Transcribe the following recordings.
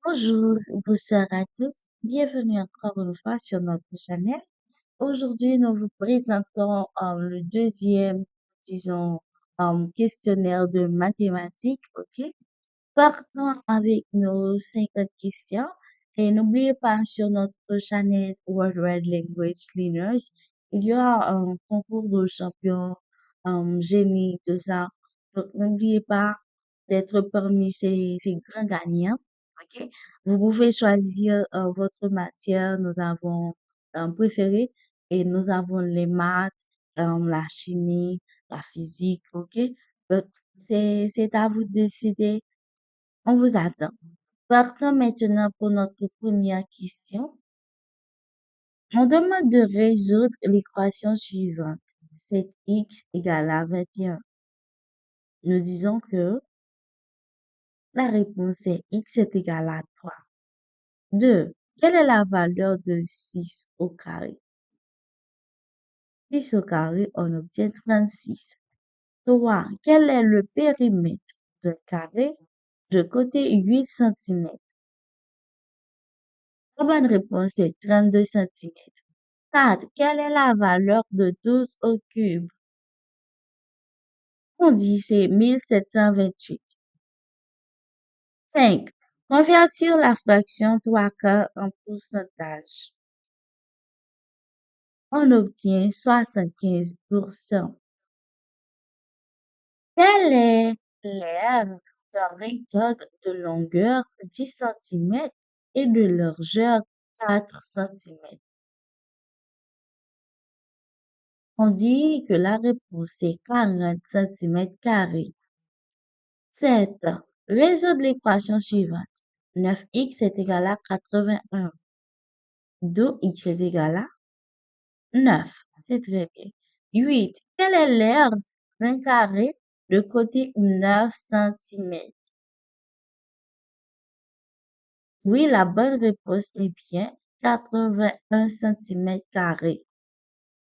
Bonjour, bonsoir à tous. Bienvenue encore une fois sur notre chaîne. Aujourd'hui, nous vous présentons le deuxième, disons, questionnaire de mathématiques. OK? Partons avec nos 50 questions. Et n'oubliez pas, sur notre chaîne Worldwide Language Learners, il y aura un concours de champions, génie, tout ça. Donc, n'oubliez pas d'être parmi ces grands gagnants. OK? Vous pouvez choisir votre matière. Nous avons préféré et nous avons les maths, la chimie, la physique. OK? Donc, c'est à vous de décider. On vous attend. Partons maintenant pour notre première question. On demande de résoudre l'équation suivante. 7x égale à 21. Nous disons que la réponse est x est égal à 3. 2. Quelle est la valeur de 6 au carré? 6 au carré, on obtient 36. 3. Quel est le périmètre d'un carré de côté 8 cm? La bonne réponse est 32 cm. 4. Quelle est la valeur de 12 au cube? On dit c'est 1728. 5. Convertir la fraction 3 quarts en pourcentage. On obtient 75%. Quel est l'aire d'un rectangle de longueur 10 cm et de largeur 4 cm? On dit que la réponse est 40 cm². 7. Résoudre l'équation suivante. 9x est égal à 81. 2x est égal à 9. C'est très bien. 8. Quelle est l'aire d'un carré de côté 9 cm? Oui, la bonne réponse est bien 81 cm².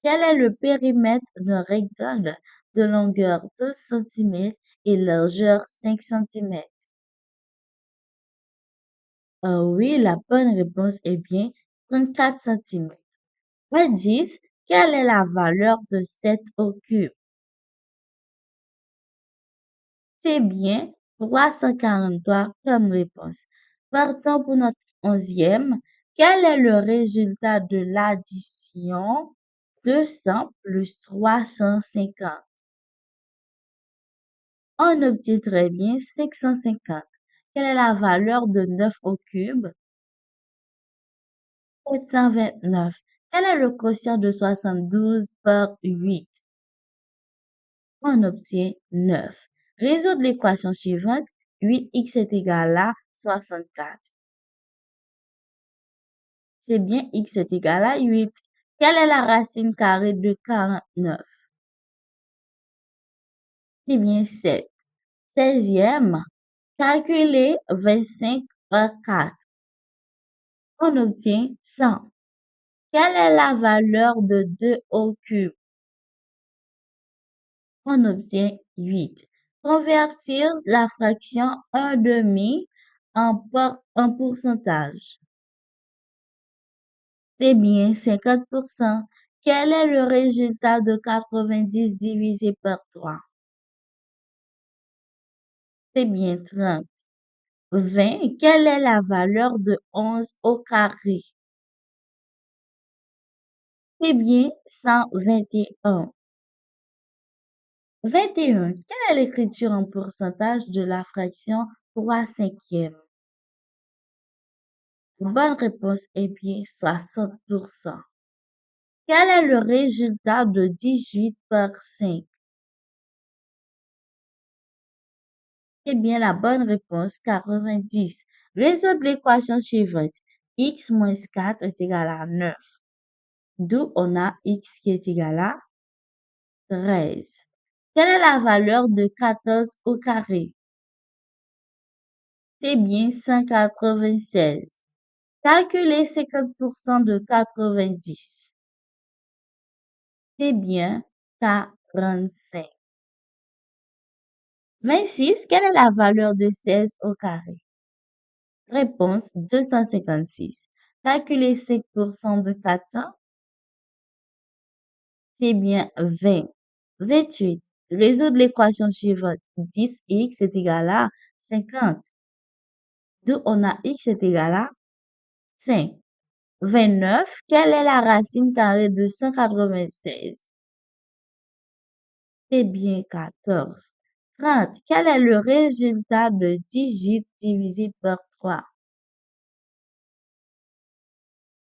Quel est le périmètre d'un rectangle de longueur 12 cm et largeur 5 cm? Oui, la bonne réponse est bien 34 cm. 10. Quelle est la valeur de 7 au cube? C'est bien 343 comme réponse. Partons pour notre 11e. Quel est le résultat de l'addition 200 plus 350? On obtient très bien 550. Quelle est la valeur de 9 au cube? 729. Quel est le quotient de 72 par 8? On obtient 9. Résoudre l'équation suivante. 8x est égal à 64. C'est bien x est égal à 8. Quelle est la racine carrée de 49? C'est bien 7. 16e. Calculer 25 par 4. On obtient 100. Quelle est la valeur de 2 au cube? On obtient 8. Convertir la fraction 1 demi en pourcentage. C'est bien 50%. Quel est le résultat de 90 divisé par 3? C'est bien 30. 20. Quelle est la valeur de 11 au carré? C'est bien 121. 21. Quelle est l'écriture en pourcentage de la fraction 3 cinquièmes? La bonne réponse est bien 60%. Quel est le résultat de 18 par 5? Eh bien, la bonne réponse, 90. Résoudre l'équation suivante. X moins 4 est égal à 9. D'où on a x qui est égal à 13. Quelle est la valeur de 14 au carré? C'est bien 196. Calculer 50% de 90. C'est bien 45. 26. Quelle est la valeur de 16 au carré? Réponse 256. Calculer 5% de 400, c'est bien 20. 28. Résoudre l'équation suivante. 10x est égal à 50. D'où on a x est égal à 5. 29. Quelle est la racine carrée de 196? C'est bien 14. 30. Quel est le résultat de 18 divisé par 3?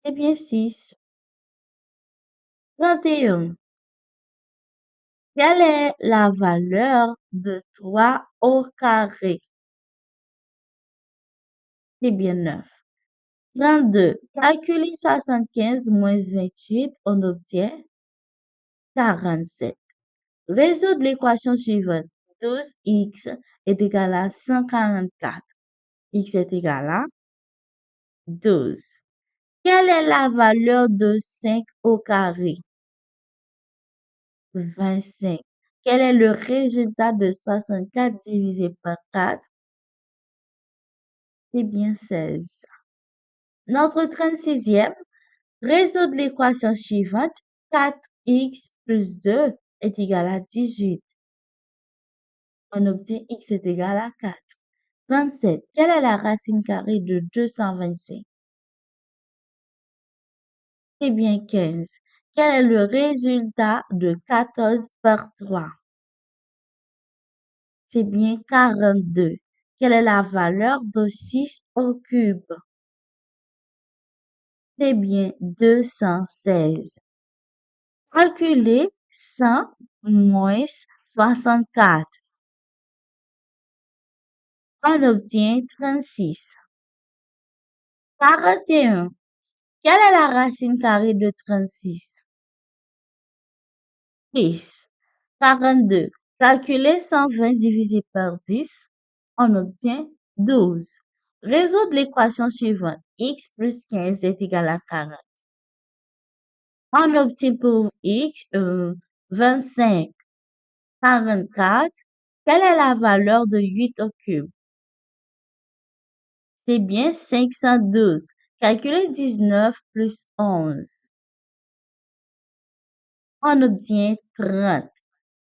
C'est bien 6. 31. Quelle est la valeur de 3 au carré? C'est bien 9. 32. Calculer 75 moins 28, on obtient 47. Résoudre l'équation suivante. 12x est égal à 144. X est égal à 12. Quelle est la valeur de 5 au carré? 25. Quel est le résultat de 64 divisé par 4? C'est bien 16. Notre 36e, résoudre l'équation suivante. 4x plus 2 est égal à 18. On obtient x est égal à 4. 37. Quelle est la racine carrée de 225? C'est bien 15. Quel est le résultat de 14 par 3? C'est bien 42. Quelle est la valeur de 6 au cube? C'est bien 216. Calculer 100 moins 64. On obtient 36. 41. Quelle est la racine carrée de 36? 10. 42. Calculer 120 divisé par 10. On obtient 12. Résoudre l'équation suivante. X plus 15 est égal à 40. On obtient pour x 25. 44. Quelle est la valeur de 8 au cube? C'est bien 512. Calculer 19 plus 11. On obtient 30.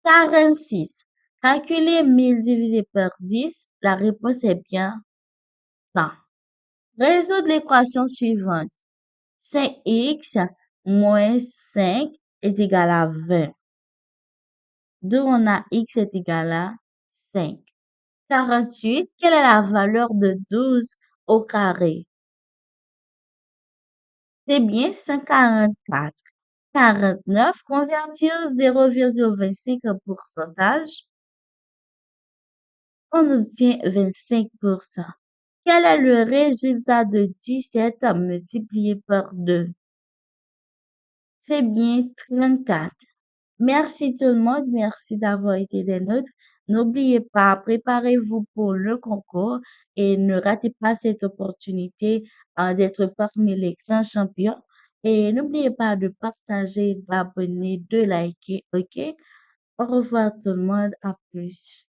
46. Calculer 1000 divisé par 10. La réponse est bien 100. Résoudre l'équation suivante. 5x moins 5 est égal à 20. D'où on a x est égal à 5. 48. Quelle est la valeur de 12 au carré? C'est bien 144. 49. Convertir 0,25 en pourcentage. On obtient 25%. Quel est le résultat de 17 multiplié par 2? C'est bien 34. Merci tout le monde, merci d'avoir été des nôtres. N'oubliez pas, préparez-vous pour le concours et ne ratez pas cette opportunité d'être parmi les grands champions. Et n'oubliez pas de partager, d'abonner, de liker, ok? Au revoir tout le monde, à plus.